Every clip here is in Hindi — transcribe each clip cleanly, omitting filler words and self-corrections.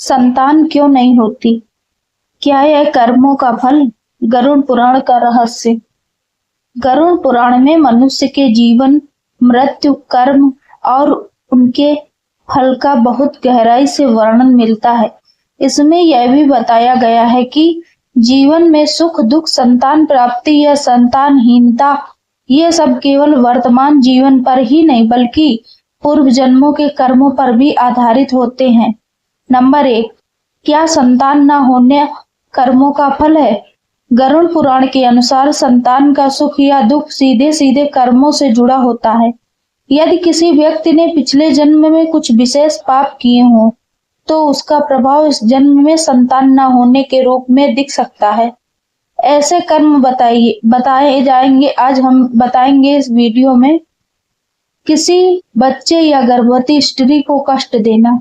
संतान क्यों नहीं होती? क्या यह कर्मों का फल? गरुड़ पुराण का रहस्य। गरुड़ पुराण में मनुष्य के जीवन, मृत्यु, कर्म और उनके फल का बहुत गहराई से वर्णन मिलता है। इसमें यह भी बताया गया है कि जीवन में सुख दुख, संतान प्राप्ति या संतानहीनता, ये सब केवल वर्तमान जीवन पर ही नहीं बल्कि पूर्व जन्मों के कर्मों पर भी आधारित होते हैं। नंबर 1, क्या संतान न होने कर्मों का फल है? गरुड़ पुराण के अनुसार संतान का सुख या दुख सीधे सीधे कर्मों से जुड़ा होता है। यदि किसी व्यक्ति ने पिछले जन्म में कुछ विशेष पाप किए हों, तो उसका प्रभाव इस जन्म में संतान न होने के रूप में दिख सकता है। ऐसे कर्म बताए जाएंगे। आज हम बताएंगे इस वीडियो में। किसी बच्चे या गर्भवती स्त्री को कष्ट देना,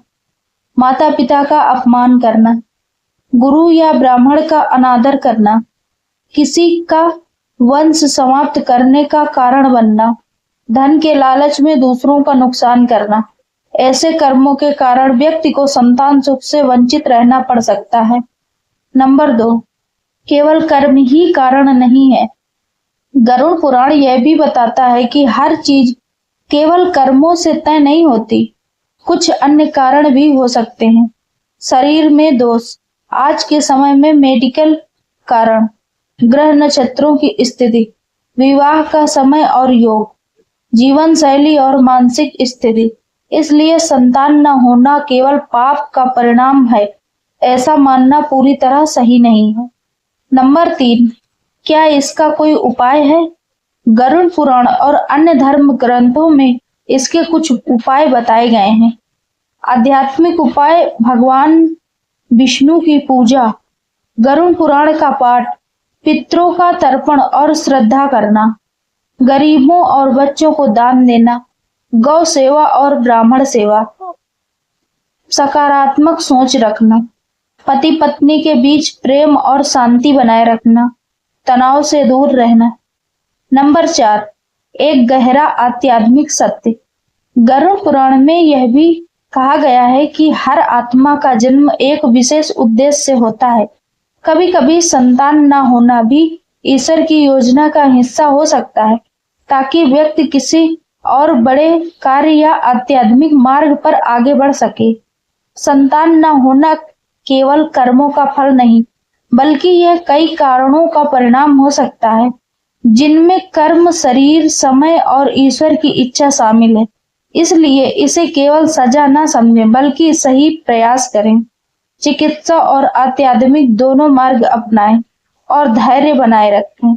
माता पिता का अपमान करना, गुरु या ब्राह्मण का अनादर करना, किसी का वंश समाप्त करने का कारण बनना, धन के लालच में दूसरों का नुकसान करना। ऐसे कर्मों के कारण व्यक्ति को संतान सुख से वंचित रहना पड़ सकता है। नंबर 2, केवल कर्म ही कारण नहीं है। गरुड़ पुराण यह भी बताता है कि हर चीज केवल कर्मों से तय नहीं होती, कुछ अन्य कारण भी हो सकते हैं। शरीर में दोष, आज के समय में मेडिकल कारण, ग्रह नक्षत्रों की स्थिति, विवाह का समय और योग, जीवन शैली और मानसिक स्थिति। इसलिए संतान न होना केवल पाप का परिणाम है, ऐसा मानना पूरी तरह सही नहीं है। नंबर 3, क्या इसका कोई उपाय है? गरुड़ पुराण और अन्य धर्म ग्रंथों में इसके कुछ उपाय बताए गए हैं। आध्यात्मिक उपाय, भगवान विष्णु की पूजा, गरुड़ पुराण का पाठ, पितरों का तर्पण और श्रद्धा करना, गरीबों और बच्चों को दान देना, गौ सेवा और ब्राह्मण सेवा, सकारात्मक सोच रखना, पति पत्नी के बीच प्रेम और शांति बनाए रखना, तनाव से दूर रहना। नंबर 4, एक गहरा आध्यात्मिक सत्य। गरुड़ पुराण में यह भी कहा गया है कि हर आत्मा का जन्म एक विशेष उद्देश्य से होता है। कभी कभी संतान न होना भी ईश्वर की योजना का हिस्सा हो सकता है, ताकि व्यक्ति किसी और बड़े कार्य या आध्यात्मिक मार्ग पर आगे बढ़ सके। संतान न होना केवल कर्मों का फल नहीं, बल्कि यह कई कारणों का परिणाम हो सकता है, जिनमें कर्म, शरीर, समय और ईश्वर की इच्छा शामिल है। इसलिए इसे केवल सजा न समझें, बल्कि सही प्रयास करें। चिकित्सा और आध्यात्मिक दोनों मार्ग अपनाएं और धैर्य बनाए रखें।